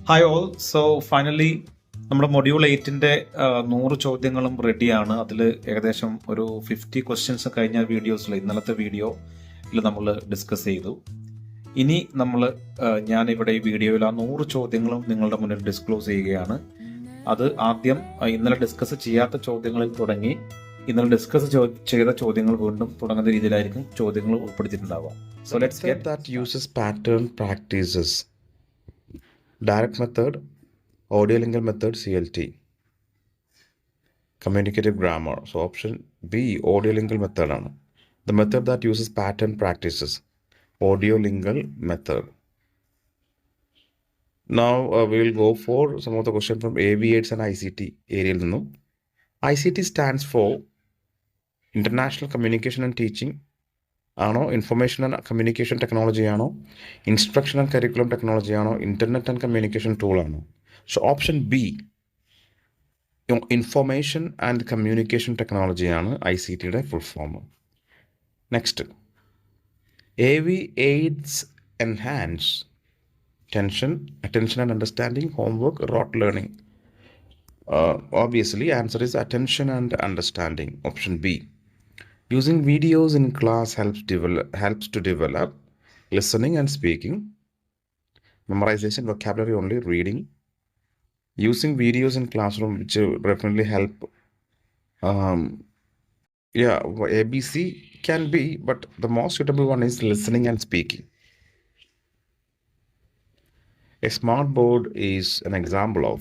Hi all. So finally നമ്മുടെ module 8-ന്റെ 100 ചോദ്യങ്ങളും റെഡിയാണ്. അതിൽ ഏകദേശം ഒരു 50 ക്വസ്റ്റ്യൻസ് കഴിഞ്ഞ വീഡിയോസിൽ ഇന്നലത്തെ വീഡിയോയിൽ നമ്മൾ ഡിസ്കസ് ചെയ്തു. ഇനി ഞാനിവിടെ ഈ വീഡിയോയിൽ ആ 100 ചോദ്യങ്ങളും നിങ്ങളുടെ മുന്നിൽ ഡിസ്ക്ലോസ് ചെയ്യുകയാണ്. അത് ആദ്യം ഇന്നലെ ഡിസ്കസ് ചെയ്യാത്ത ചോദ്യങ്ങളിൽ തുടങ്ങി ഇന്നലെ ഡിസ്കസ് ചെയ്ത ചോദ്യങ്ങൾ വീണ്ടും തുടങ്ങുന്ന രീതിയിലായിരിക്കും ചോദ്യങ്ങൾ ഉൾപ്പെടുത്തിയിട്ടുണ്ടാവുക. So let's get that uses pattern practices. Direct method, audiolingual method, CLT. Communicative grammar. So option B, audiolingual method. The method that uses pattern practices. Audiolingual method. Now we will go for some of the questions from AV8 and ICT area. ICT stands for International Communication and Teaching. Information and communication technology, instruction and curriculum technology, internet and communication tool. So option B, information and communication technology, ICT full form. Next, AV aids enhance attention and understanding, homework, rote learning. Obviously answer is attention and understanding, option B. Using videos in class helps to develop listening and speaking. Memorization, vocabulary only, reading. Using videos in classroom, which definitely help. ABC can be, but the most suitable one is listening and speaking. A smart board is an example of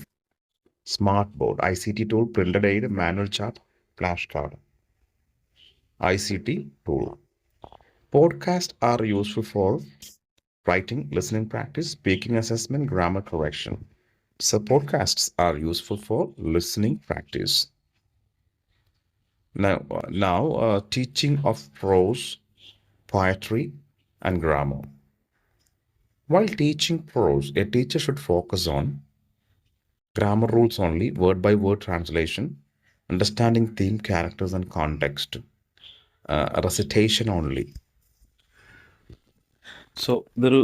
smart board. ICT tool, printed aid, manual chart, flashcard. ICT tool. Podcasts are useful for writing, listening practice, speaking assessment, grammar correction. So podcasts are useful for listening practice. Now teaching of prose, poetry, and grammar. While teaching prose, a teacher should focus on grammar rules only, word by word translation, understanding theme, characters, and context, recitation only. So ഇതൊരു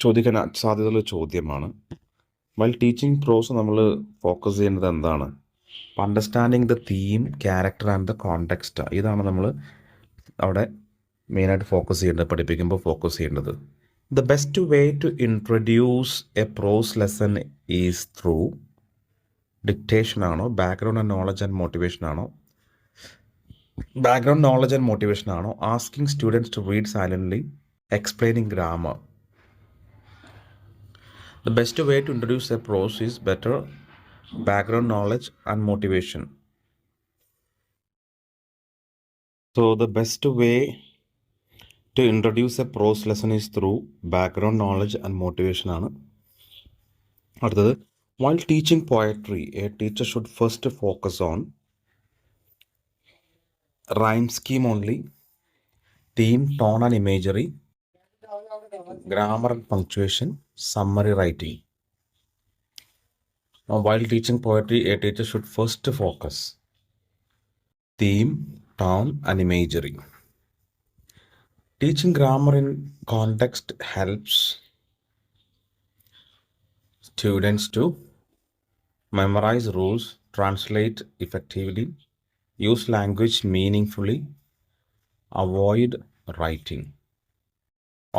ചോദിക്കാൻ സാധ്യതയുള്ള ചോദ്യമാണ്. While teaching പ്രോസ് നമ്മൾ focus ചെയ്യേണ്ടത് എന്താണ്? Understanding the theme, character and the context. ഇതാണ് നമ്മൾ അവിടെ മെയിനായിട്ട് ഫോക്കസ് ചെയ്യേണ്ടത്, പഠിപ്പിക്കുമ്പോൾ ഫോക്കസ് ചെയ്യേണ്ടത്. The best way to introduce a prose lesson is through dictation ആണോ, background and knowledge and motivation ആണോ? ബാക്ക്ഗ്രൗണ്ട് നോളജ് ആൻഡ് മോട്ടിവേഷൻ ആണോ? Asking students to read silently, explaining grammar. The best way to introduce a prose is better background knowledge and motivation. So the best way to introduce a prose lesson is through background knowledge and motivation. While teaching poetry, a teacher should first focus on rhyme scheme only, theme, tone and imagery, grammar and punctuation, summary writing. Now, while teaching poetry, a teacher should first focus theme, tone, and imagery. Teaching grammar in context helps students to memorize rules, translate effectively, use language meaningfully, avoid writing.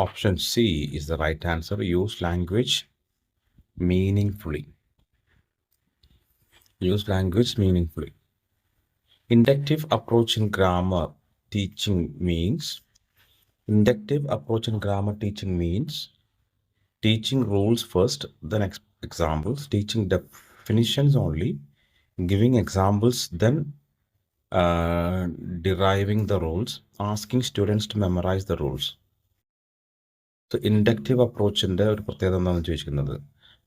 Option C is the right answer. Use language meaningfully. Use language meaningfully. Inductive approach in grammar teaching means teaching rules first, then examples, teaching definitions only, giving examples, then deriving the rules, asking students to memorize the rules. So inductive approach in the പ്രത്യേകത എന്താണെന്ന് ചോദിക്കുന്നത്,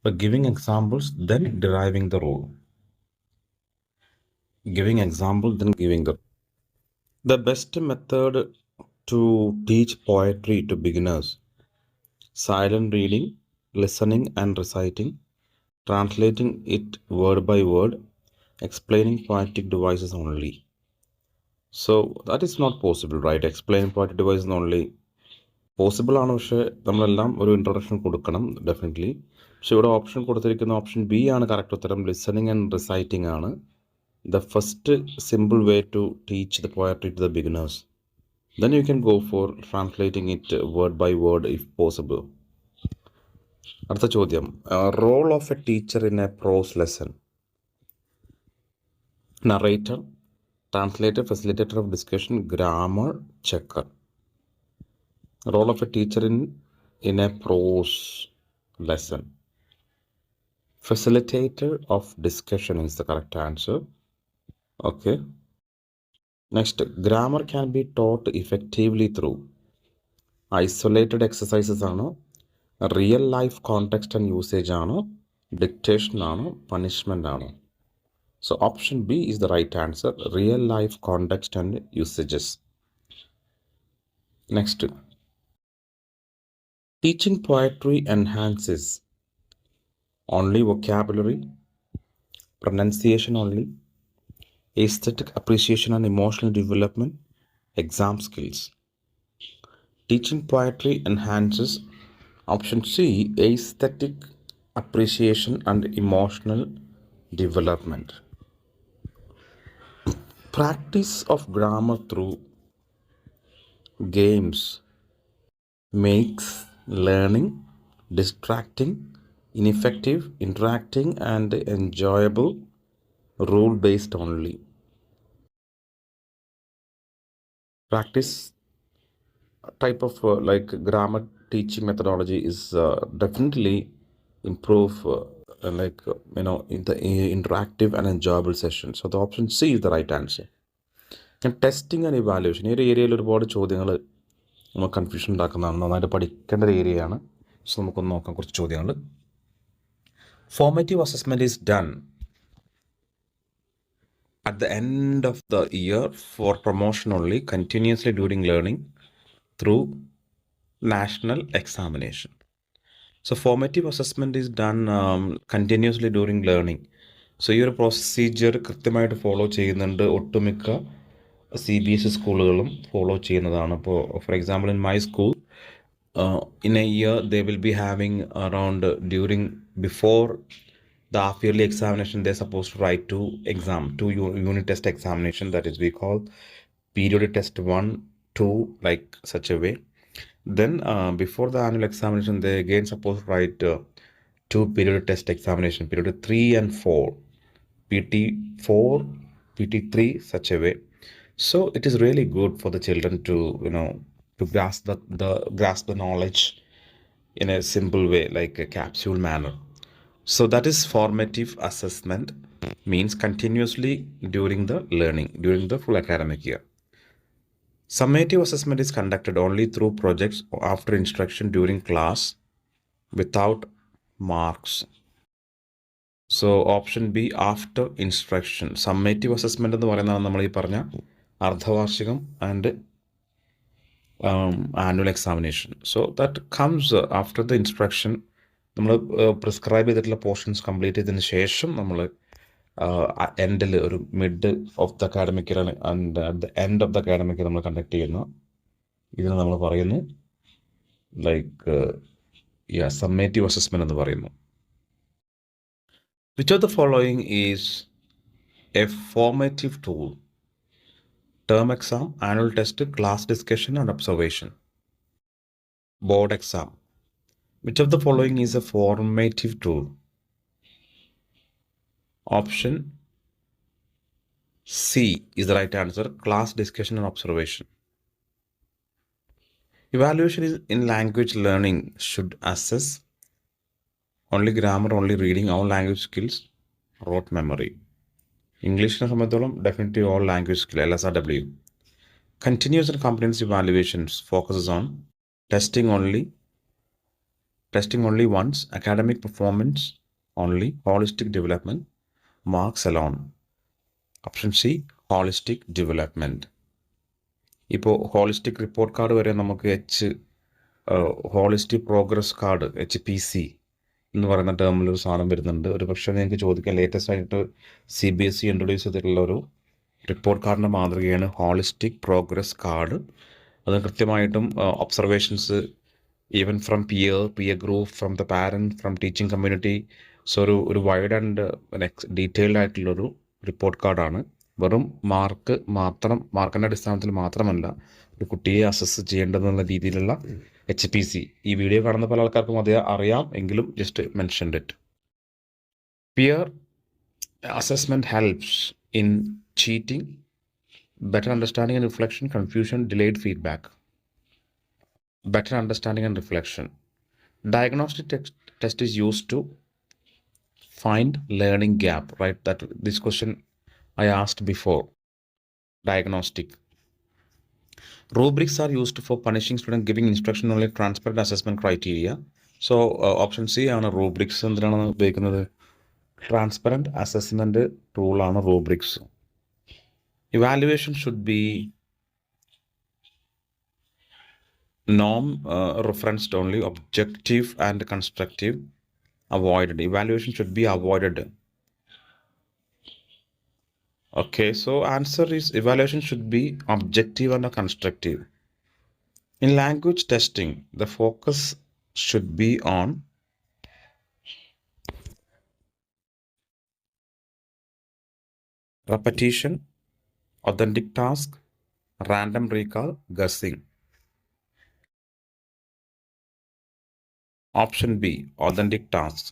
but giving examples, then deriving the rule. Giving example, then giving the best method to teach poetry to beginners: silent reading, listening and reciting, translating it word by word, explaining poetic devices only. So that is not possible, right? Explaining poetic devices only possible ആണ്, പക്ഷേ നമ്മളെല്ലാം ഒരു introduction കൊടുക്കണം definitely. പക്ഷെ ഇവിടെ option കൊടുത്തിരിക്കുന്ന option B ആണ് correct ഉത്തരം. ലിസണിങ് ആൻഡ് റിസൈറ്റിംഗ് ആണ് the first simple way to teach the poetry to the beginners. Then you can go for translating it word by word if possible. അടുത്ത ചോദ്യം, role of a teacher in a prose lesson. Narrator, translator, facilitator of discussion, grammar, checker. Role of a teacher in a prose lesson. Facilitator of discussion is the correct answer. Okay. Next, grammar can be taught effectively through isolated exercises ആണോ, real life context and usage ആണോ, dictation ആണോ, punishment ആണോ? So option B is the right answer, real life context and usages. Next, teaching poetry enhances only vocabulary, pronunciation only, aesthetic appreciation and emotional development, exam skills. Teaching poetry enhances, option C, aesthetic appreciation and emotional development. Practice of grammar through games makes learning distracting, ineffective, interacting and enjoyable. Rule based only. Practice type of like grammar teaching methodology is definitely improve in the interactive and enjoyable session. So the option C is the right answer. And testing and evaluation, ഈ ഒരു ഏരിയയിൽ ഒരുപാട് ചോദ്യങ്ങൾ നമ്മൾ confusion ഉണ്ടാക്കുന്നതാണ്, നന്നായിട്ട് പഠിക്കേണ്ട ഒരു ഏരിയയാണ്. സോ നമുക്കൊന്ന് നോക്കാം കുറച്ച് ചോദ്യങ്ങൾ. Formative assessment is done at the end of the year for promotion only, continuously during learning through national examination. So formative assessment is done continuously during learning. So ഈ ഒരു പ്രൊസീജിയർ കൃത്യമായിട്ട് ഫോളോ ചെയ്യുന്നുണ്ട്, ഒട്ടുമിക്ക CBSE സ്കൂളുകളും follow ചെയ്യുന്നതാണ്. ഇപ്പോൾ for example in my school in a year they will be having around before the half yearly examination they're supposed to write two unit test examination, that is we call periodic test 1, 2, like such a way. Then before the annual examination they again supposed to write two periodic test examination, period 3 and 4, PT4, PT3, such a way. So it is really good for the children to to grasp the knowledge in a simple way, like a capsule manner. So that is formative assessment, means continuously during the learning, during the full academic year. Summative assessment is conducted only through projects or after instruction during class without marks. So option B, after instruction. Summative assessment എന്ന് പറയുന്നതാണ് നമ്മൾ ഈ പറഞ്ഞ അർദ്ധവാർഷികം and annual examination. So that comes after the instruction. നമ്മൾ prescribe ചെയ്തിട്ടുള്ള portions complete ചെയ്തതിന് ശേഷം നമ്മൾ എൻഡിൽ ഒരു mid of the academic and at the end of the academic നമ്മൾ കണ്ടക്ട് ചെയ്യുന്ന ഇതിന് നമ്മൾ പറയുന്നു ലൈക്ക് സമ്മേറ്റീവ് അസസ്മെൻറ്റ് എന്ന് പറയുന്നു. Which of the following is a formative tool? Term exam, annual test, class discussion and observation. Board exam. Which of the following is a formative tool? Option C is the right answer, class discussion and observation. Evaluation is in language learning should assess only grammar, only reading, all language skills, rote memory. ഇംഗ്ലീഷിനെ സംബന്ധിച്ചോളം definitely all language skill, LSRW. Continuous and comprehensive evaluations focuses on testing only once, academic performance only, holistic development, marks alone. Option C, holistic development. ഇപ്പോൾ holistic report card വരെ നമുക്ക് holistic progress card HPC എന്ന് പറയുന്ന ടേമിൽ ഒരു സാധനം വരുന്നുണ്ട്. ഒരു പക്ഷേ നിങ്ങൾക്ക് ചോദിക്കാം, ലേറ്റസ്റ്റ് ആയിട്ട് CBSE ഇൻട്രൊഡ്യൂസ് ചെയ്തിട്ടുള്ള ഒരു റിപ്പോർട്ട് കാർഡിൻ്റെ മാതൃകയാണ് ഹോളിസ്റ്റിക് പ്രോഗ്രസ് കാർഡ്. അത് കൃത്യമായിട്ടും observations even from peer group, from the parent, from teaching community. So ഒരു വൈഡ് ആൻഡ് ഡീറ്റെയിൽഡ് ആയിട്ടുള്ളൊരു റിപ്പോർട്ട് കാർഡാണ്. വെറും മാർക്കിൻ്റെ അടിസ്ഥാനത്തിൽ മാത്രമല്ല ഒരു കുട്ടിയെ അസസ് ചെയ്യേണ്ടതെന്നുള്ള രീതിയിലുള്ള HPC. ഈ വീഡിയോ കാണുന്ന പല ആൾക്കാർക്കും അത് അറിയാം, എങ്കിലും just mentioned it. Peer assessment helps in cheating, better understanding and reflection, confusion, delayed feedback. Better understanding and reflection. Diagnostic test is used to find learning gap, right? That this question I asked before. Diagnostic. Rubrics are used for punishing student, giving instruction only, transparent assessment criteria. So option C ആണ് rubrics. എന്തിനാണ് ഉപയോഗിക്കുന്നത്? Transparent assessment ടൂളാണ് rubrics. Evaluation should be norm referenced only, objective and constructive avoided. Evaluation should be avoided. Okay, so answer is evaluation should be objective and constructive. In language testing, the focus should be on repetition, authentic task, random recall, guessing. Option B, authentic tasks.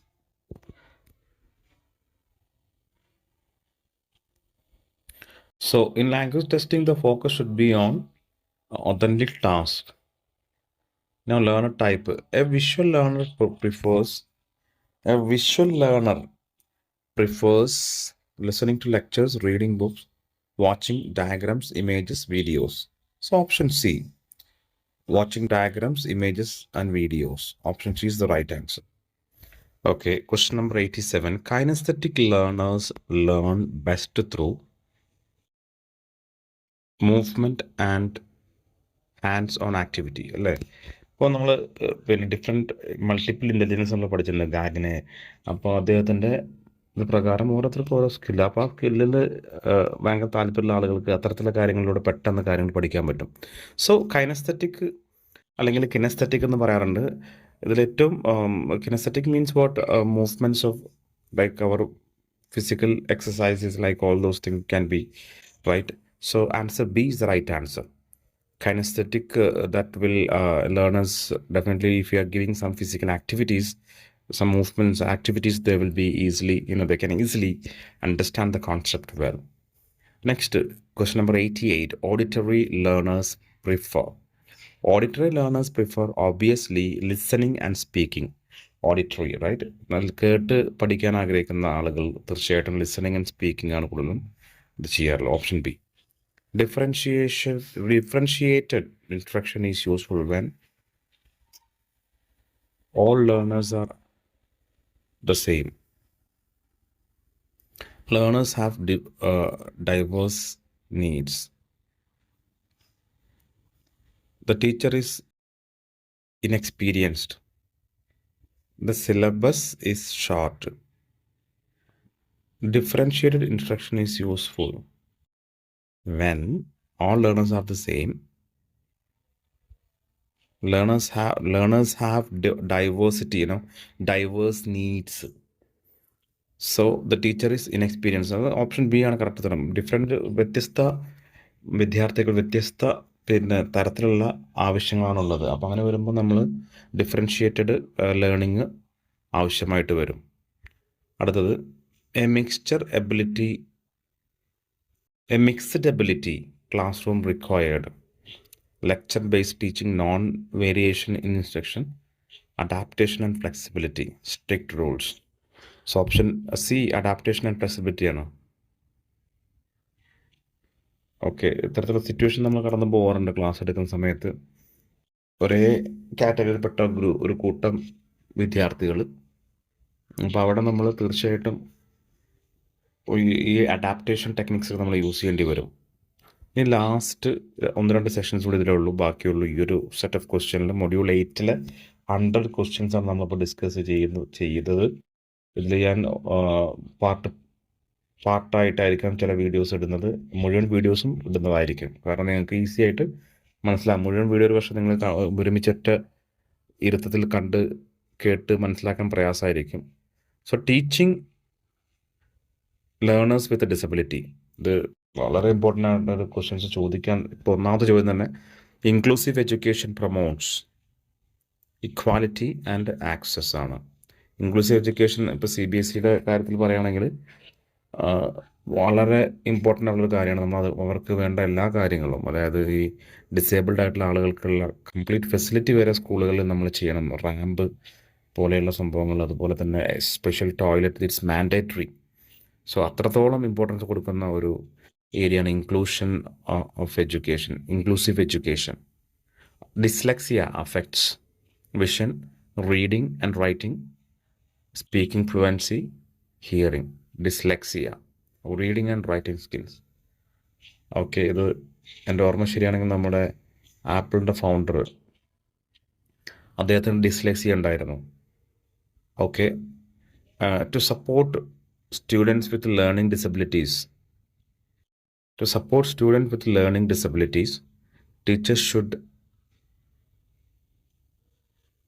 So in language testing, the focus should be on authentic task. Now learner type. A visual learner prefers listening to lectures, reading books, watching diagrams, images, videos. So option C, watching diagrams, images and videos. Option C is the right answer. Okay, question number 87. Kinesthetic learners learn best through movement and hands on activity അല്ലേ? ഇപ്പോൾ നമ്മൾ different multiple intelligence നമ്മൾ പഠിച്ചിട്ടുണ്ട് ഗാഗിനെ. അപ്പോൾ അദ്ദേഹത്തിൻ്റെ ഇത് പ്രകാരം ഓരോരുത്തർക്കും ഓരോ സ്കില്ല്. അപ്പോൾ ആ സ്കില്ലിൽ ഭയങ്കര താല്പര്യമുള്ള ആളുകൾക്ക് അത്തരത്തിലുള്ള കാര്യങ്ങളിലൂടെ പെട്ടെന്ന് കാര്യങ്ങൾ പഠിക്കാൻ പറ്റും. സോ കൈനസ്തെറ്റിക് അല്ലെങ്കിൽ കിനസ്തെറ്റിക് എന്ന് പറയാറുണ്ട്. ഇതിലേറ്റവും kinesthetic means what movements of like അവർ physical exercises, like all those things can be right. So answer B is the right answer. Kinesthetic, that will learners definitely, if you are giving some physical activities, some movements activities, they will be easily, they can easily understand the concept well. Next, question number 88. Auditory learners prefer obviously listening and speaking. Auditory right, കേട്ട് പഠിക്കാൻ ആഗ്രഹിക്കുന്ന ആളുകൾ തീർച്ചയായിട്ടും listening and speaking ആണ് കൂടുതലും ഇത് ചെയ്യാറുള്ളത്. Option B. Differentiated instruction is useful when all learners are the same. Learners have diverse needs. The teacher is inexperienced. The syllabus is short. Differentiated instruction is useful when all learners are the same. Learners have diversity, diverse needs. So the teacher is inexperienced. Option B ആണ് correct ഉത്തരം. വ്യത്യസ്ത വിദ്യാർത്ഥികൾ വ്യത്യസ്ത തരത്തിലുള്ള ആവശ്യങ്ങളാണുള്ളത്. അപ്പോൾ അങ്ങനെ വരുമ്പോൾ നമ്മൾ ഡിഫറൻഷിയേറ്റഡ് ലേണിംഗ് ആവശ്യമായിട്ട് വരും. അടുത്തത് A mixed ability class room required. Lecture based teaching, non variation in instruction, adaptation and flexibility, strict rules. So option C adaptation and flexibility ആണ്. ഓക്കെ, ഇത്തരത്തിലുള്ള സിറ്റുവേഷൻ നമ്മൾ കടന്നു പോകാറുണ്ട് ക്ലാസ് എടുക്കുന്ന സമയത്ത്. ഒരേ കാറ്റഗറിയിൽപ്പെട്ട ഒരു കൂട്ടം വിദ്യാർത്ഥികൾ. അപ്പോൾ അവിടെ നമ്മൾ തീർച്ചയായിട്ടും ഈ അഡാപ്റ്റേഷൻ ടെക്നിക്സ് നമ്മൾ യൂസ് ചെയ്യേണ്ടി വരും. ഇനി ലാസ്റ്റ് 1-2 സെഷൻസ് കൂടി ഇതിലേ ഉള്ളൂ, ബാക്കിയുള്ളൂ. ഈ ഒരു സെറ്റ് ഓഫ് ക്വസ്റ്റ്യനിൽ മൊഡ്യൂൾ 8 100 ക്വസ്റ്റ്യൻസാണ് നമ്മളിപ്പോൾ ഡിസ്കസ് ചെയ്തത്. ഇതിൽ ഞാൻ പാർട്ടായിട്ടായിരിക്കാം ചില വീഡിയോസ് ഇടുന്നത്, മുഴുവൻ വീഡിയോസും ഇടുന്നതായിരിക്കും. കാരണം നിങ്ങൾക്ക് ഈസി ആയിട്ട് മനസ്സിലാകും. മുഴുവൻ വീഡിയോ ഒരു പക്ഷേ നിങ്ങൾ ഒരുമിച്ചൊറ്റ ഇരുത്തത്തിൽ കണ്ട് കേട്ട് മനസ്സിലാക്കാൻ പ്രയാസമായിരിക്കും. So teaching learners with disability, ഇത് വളരെ ഇമ്പോർട്ടൻ്റ് ആയിട്ടുള്ള ഒരു ക്വസ്റ്റ്യൻസ് ചോദിക്കാൻ. ഇപ്പോൾ ഒന്നാമത്തെ ചോദ്യം തന്നെ, inclusive education promotes equality and access ആണ്. ഇൻക്ലൂസീവ് എഡ്യൂക്കേഷൻ ഇപ്പോൾ CBSEയുടെ കാര്യത്തിൽ പറയുകയാണെങ്കിൽ വളരെ ഇമ്പോർട്ടൻ്റ് ആയിട്ടുള്ളൊരു കാര്യമാണ്. നമ്മൾ അവർക്ക് വേണ്ട എല്ലാ കാര്യങ്ങളും, അതായത് ഈ ഡിസേബിൾഡ് ആയിട്ടുള്ള ആളുകൾക്കുള്ള കംപ്ലീറ്റ് ഫെസിലിറ്റി വരെ സ്കൂളുകളിൽ നമ്മൾ ചെയ്യണം. റാമ്പ് പോലെയുള്ള സംഭവങ്ങൾ, അതുപോലെ തന്നെ special toilet, it's mandatory. So അത്രത്തോളം ഇമ്പോർട്ടൻസ് കൊടുക്കുന്ന ഒരു ഏരിയയാണ് inclusion of education, inclusive education. Dyslexia affects vision, reading and writing, speaking fluency, hearing. Dyslexia, reading and writing skills. Okay, ഇത് എൻ്റെ ഓർമ്മ ശരിയാണെങ്കിൽ നമ്മുടെ ആപ്പിളിൻ്റെ ഫൗണ്ടർ, അദ്ദേഹത്തിന് ഡിസ്ലെക്സിയ ഉണ്ടായിരുന്നു. Okay, to support students with learning disabilities. To support students with learning disabilities, teachers should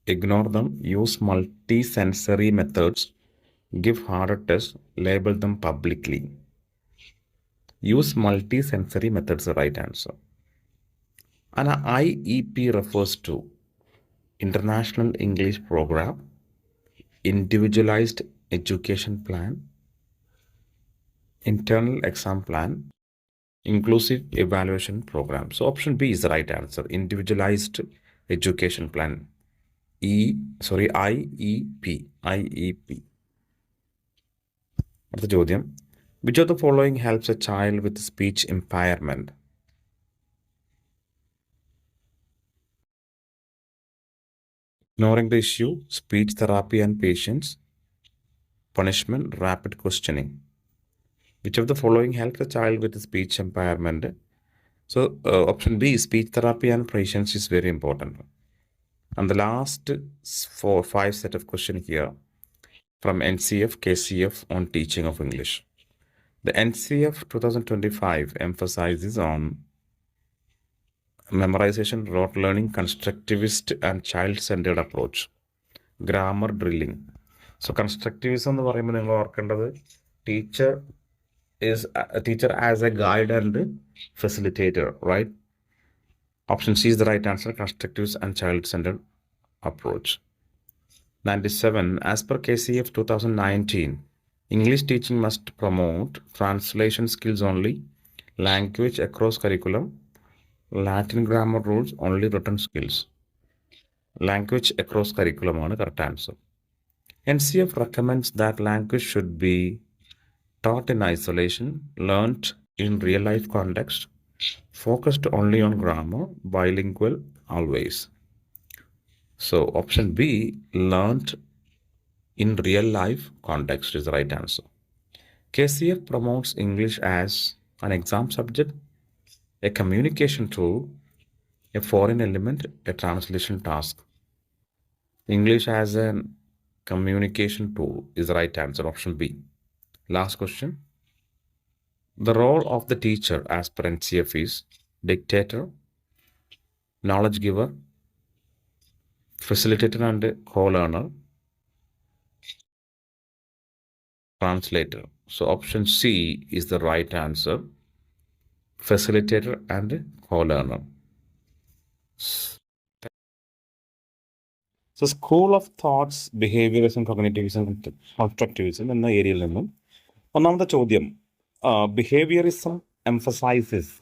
ignore them, use multi-sensory methods, give harder tests, label them publicly. Use multi-sensory methods, the right answer. An IEP refers to International English Program, Individualized Education Plan, Internal Exam Plan, Inclusive Evaluation Program. So option B is the right answer. Individualized Education Plan. IEP. അടുത്ത ചോദ്യം, which of the following helps a child with speech impairment? Ignoring the issue, speech therapy and patience, punishment, rapid questioning. Which of the following helps a child with speech impairment? So option B, speech therapy and patience is very important. And the last 5 set of questions here from NCF, KCF on teaching of English. The NCF 2025 emphasizes on memorization, rote learning, constructivist and child-centered approach, grammar drilling. So constructivism എന്ന് പറയുമ്പോൾ നിങ്ങൾ ഓർക്കേണ്ടത് teacher as a guide and facilitator, right? Option C is the right answer, constructivist and child-centered approach. 97, as per KCF 2019, English teaching must promote translation skills only, language across curriculum, Latin grammar rules, only written skills. Language across curriculum ആണ് correct answer. NCF recommends that language should be taught in isolation, learnt in real-life context, focused only on grammar, bilingual always. So option B, learnt in real-life context is the right answer. KCF promotes English as an exam subject, a communication tool, a foreign element, a translation task. English as a communication tool is the right answer, option B. Last question. The role of the teacher as per NCF is dictator, knowledge giver, facilitator and co-learner, translator. So option C is the right answer, facilitator and co-learner. So School of Thoughts, Behaviorism, Cognitivism, Constructivism എന്ന ഏരിയയിൽ നിന്നും ഒന്നാമത്തെ ചോദ്യം, behaviourism emphasises.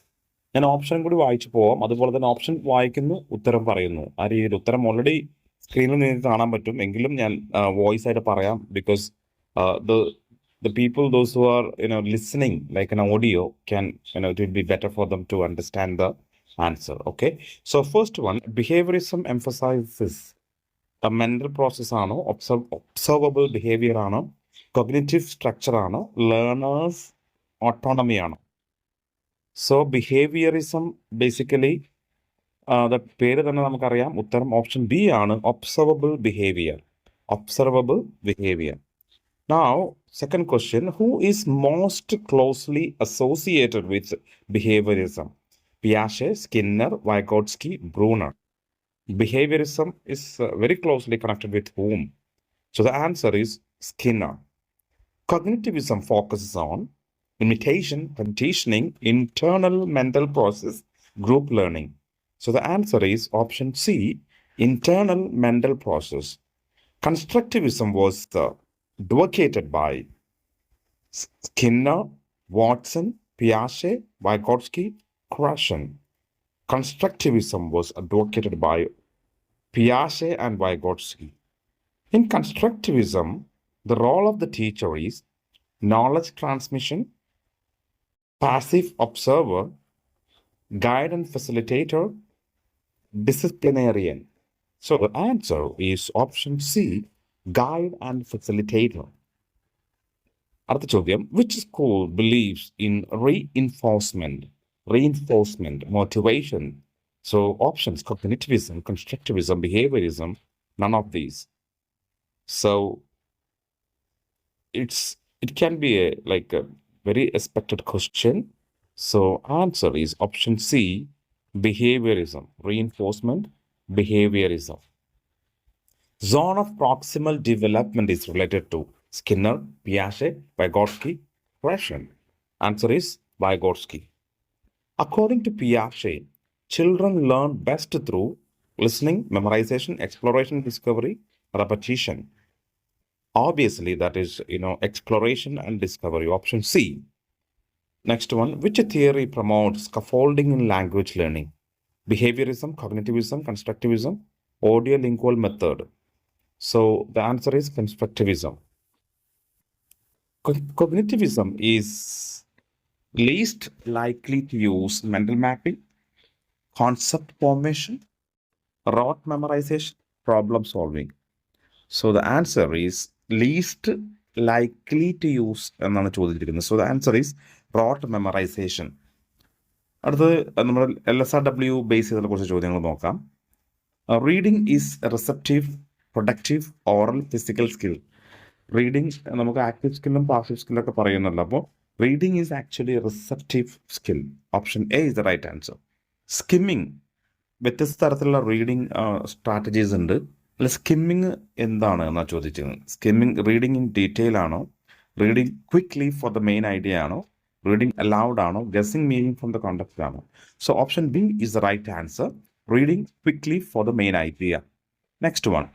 ഞാൻ option കൂടി വായിച്ചു പോവാം, അതുപോലെ തന്നെ ഓപ്ഷൻ വായിക്കുന്നു, ഉത്തരം പറയുന്നു. ആ രീതിയിൽ ഉത്തരം ഓൾറെഡി സ്ക്രീനിൽ നിങ്ങൾക്ക് കാണാൻ പറ്റും, എങ്കിലും ഞാൻ വോയിസ് ആയിട്ട് പറയാം. Because the people, those who are listening like an audio, can it will be better for them to understand the answer. Okay, so first one, behaviorism emphasizes a mental process ആണോ, observable behaviour ആണോ, cognitive structure ആണോ, learners autonomy ആണോ? So behaviourism basically പേര് തന്നെ നമുക്കറിയാം, ഉത്തരം option B ആണ്, observable behaviour. Observable behaviour. Now, second question, who is most closely associated with behaviorism? Piaget, Skinner, Vygotsky, Brunner. Behaviorism is very closely connected with whom? So the answer is Skinner. Cognitivism focuses on imitation, conditioning, internal mental process, group learning. So the answer is option C, internal mental process. Constructivism was advocated by Skinner, Watson, Piaget, Vygotsky, Krashen. Constructivism was advocated by Piaget and Vygotsky. In constructivism, the role of the teacher is knowledge transmission, passive observer, guide and facilitator, disciplinarian. So the answer is option C, guide and facilitator. അടുത്ത ചോദ്യം, which school believes in reinforcement, motivation? So options, cognitivism, constructivism, behaviorism, none of these. So it can be a very expected question. So answer is option C, behaviorism, reinforcement, behaviorism. Zone of proximal development is related to Skinner, Piaget, Vygotsky, Krashen. Answer is Vygotsky. According to Piaget, children learn best through listening, memorization, exploration, discovery, repetition. Obviously, that is, exploration and discovery. Option C. Next one, which theory promotes scaffolding in language learning? Behaviorism, cognitivism, constructivism, audiolingual method. So the answer is constructivism. Cognitivism is least likely to use mental mapping, concept formation, rote memorization, problem solving. So the answer is least likely to use എന്നാണ് ചോദിച്ചിരിക്കുന്നത്. So the answer is rote memorization. അടുത്തത് നമ്മൾ LSRW base ചെയ്തുള്ള കുറച്ച് ചോദ്യങ്ങൾ നോക്കാം. Reading is receptive, productive, oral, physical skill. Reading നമുക്ക് active സ്കില്ലും പാസീവ് സ്കില്ലൊക്കെ പറയുന്നല്ലോ. അപ്പോൾ reading is actually receptive skill. Option A is the right answer. Skimming, വ്യത്യസ്ത തരത്തിലുള്ള റീഡിംഗ് സ്ട്രാറ്റജീസ് ഉണ്ട്. അല്ല, സ്കിമ്മിങ് എന്താണ് എന്നാണ് ചോദിച്ചത്. സ്കിമ്മിങ് റീഡിംഗ് ഇൻ ഡീറ്റെയിൽ ആണോ, reading quickly for the main idea ആണോ, റീഡിംഗ് അലൗഡ് ആണോ, guessing meaning from the context ആണോ? So option B is the right answer, reading quickly for the main idea. Next one,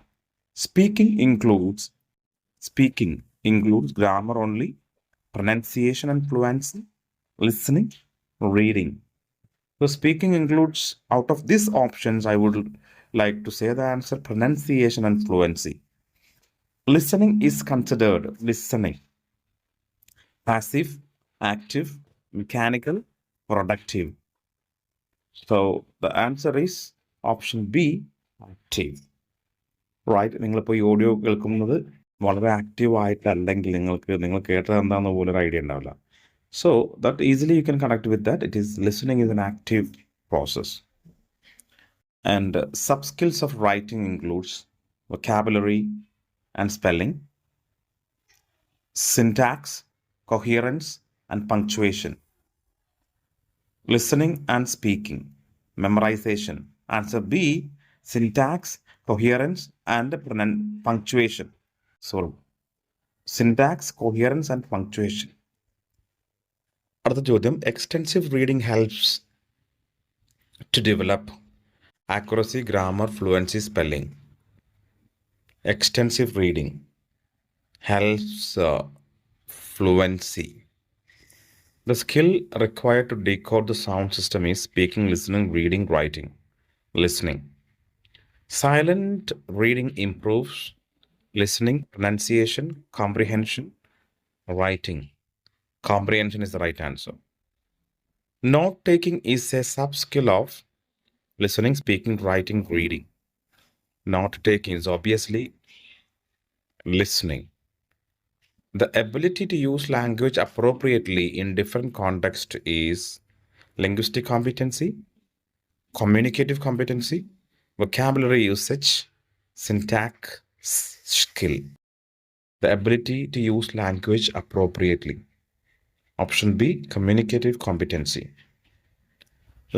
speaking includes grammar only, pronunciation and fluency, listening, reading. So speaking includes, out of these options, I would like to say the answer pronunciation and fluency. Listening is considered listening passive, active, mechanical, productive. So the answer is option B, active. Right? നിങ്ങളിപ്പോൾ ഈ audio കേൾക്കുന്നത് വളരെ active ആയിട്ടല്ലെങ്കിൽ നിങ്ങൾ കേട്ടത് എന്താണെന്ന് പോലും ഒരു idea ഉണ്ടാവില്ല. So that easily you can connect with that. It is listening is an active process. And sub-skills of writing includes vocabulary and spelling, syntax, coherence and punctuation, listening and speaking, memorization. Answer B, syntax, coherence and punctuation. So syntax, coherence and punctuation. അടുത്ത ചോദ്യം, extensive reading helps to develop accuracy, grammar, fluency, spelling. Extensive reading helps fluency. The skill required to decode the sound system is speaking, listening, reading, writing. Listening. Silent reading improves listening, pronunciation, comprehension, writing. Comprehension is the right answer. Note taking is a sub-skill of listening, speaking, writing, reading. Note taking is obviously listening. The ability to use language appropriately in different contexts is linguistic competency, communicative competency, vocabulary usage, syntax skill. The ability to use language appropriately. Option B, communicative competency.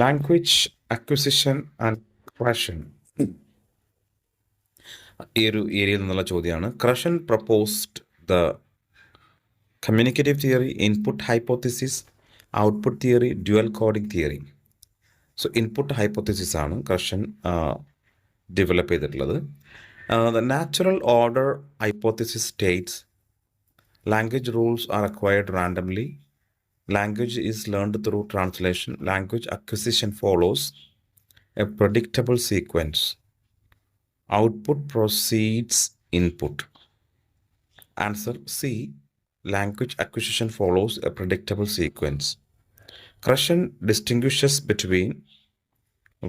Language acquisition and Krashen ഈ ഒരു ഏരിയയിൽ നിന്നുള്ള ചോദ്യമാണ്. Krashen proposed the communicative theory, input hypothesis, output theory, dual coding theory. So input hypothesis ആണ് Krashen develop ചെയ്തിട്ടുള്ളത്. The natural order hypothesis states language rules are acquired randomly, language is learned through translation, language acquisition follows a predictable sequence, output precedes input. Answer C, language acquisition follows a predictable sequence. Krashen distinguishes between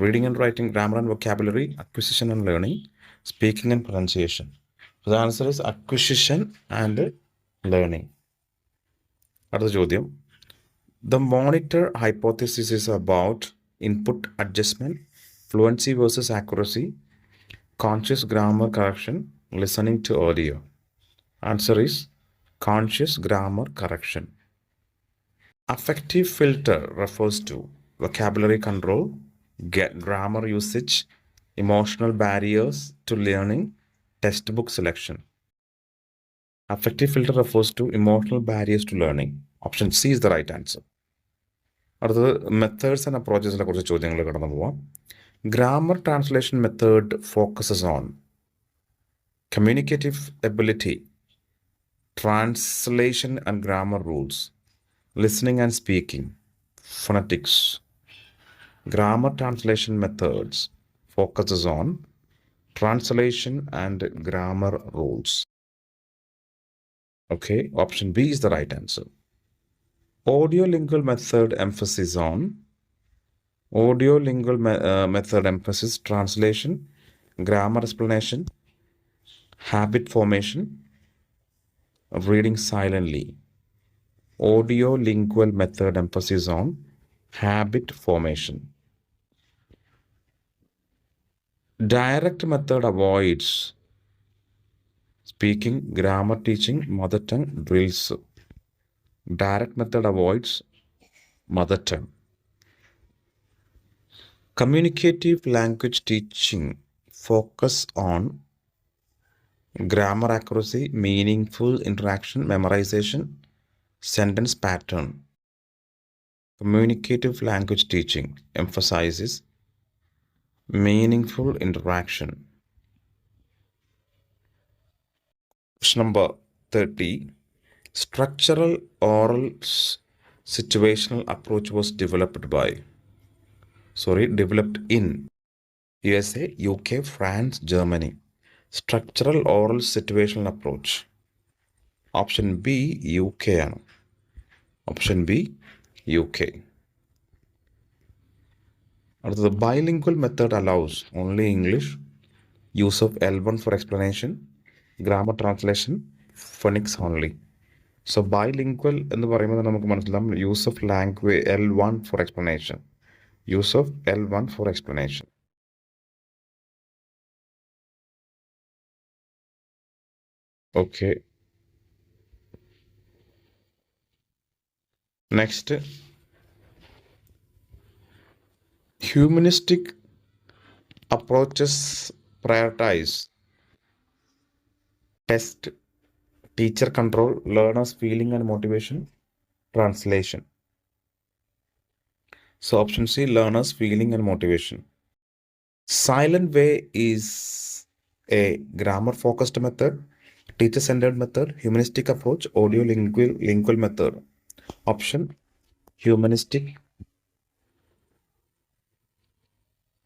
reading and writing, grammar and vocabulary, acquisition and learning, speaking and pronunciation. So the answer is acquisition and learning. അടുത്ത ചോദ്യം. The monitor hypothesis is about input adjustment, fluency versus accuracy, conscious grammar correction, listening to audio. Answer is conscious grammar correction. Affective filter refers to vocabulary control, grammar usage, emotional barriers to learning, textbook selection. Affective filter refers to emotional barriers to learning. Option C is the right answer. അടുത്തത് methods and അപ്രോച്ചസിനെ കുറിച്ച് ചോദ്യങ്ങൾ കടന്നു പോവാം. Grammar translation method focuses on communicative ability, translation and grammar rules, listening and speaking, phonetics. Grammar translation methods focuses on translation and grammar rules. Okay, option B is the right answer. Audiolingual method emphasis on method emphasis translation, grammar explanation, habit formation, reading silently. Audiolingual method emphasis on habit formation. Direct method avoids speaking, grammar teaching, mother tongue drills. Direct method avoids mother tongue. Communicative language teaching focus on grammar accuracy, meaningful interaction, memorization, sentence pattern. Communicative language teaching emphasizes meaningful interaction. Question number 30. Structural oral situational approach was developed in USA, UK, France, Germany. Structural oral situational approach. Option B, UK. Option B, UK. The bilingual method allows only English, use of L1 for explanation, grammar translation, phonics only. So bilingual എന്ന് പറയുമ്പോൾ നമുക്ക് മനസ്സിലാവും use of language L1 for explanation. Use of L1 for explanation. Okay. Next. Humanistic approaches prioritize test, teacher control, learner's feeling and motivation, translation. So option C, learner's feeling and motivation. Silent way is a grammar focused method, teacher centered method, humanistic approach, audiolingual method. Option humanistic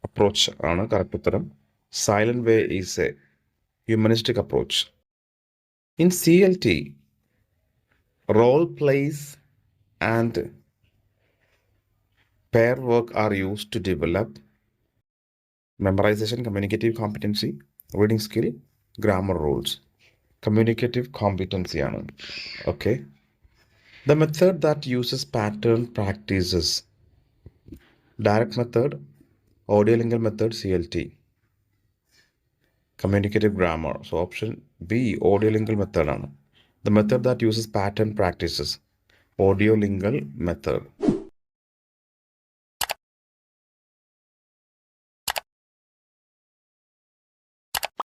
approach ആണ് correct ഉത്തരം. Silent way is a humanistic approach. In CLT, role plays and pair work are used to develop memorization, communicative competency, reading skill, grammar rules. Communicative competency ആണ്. Okay. The method that uses pattern practices. Direct method, audiolingual method, CLT. Communicative grammar. So option B, audiolingual method ആണ്. The method that uses pattern practices. Audiolingual method.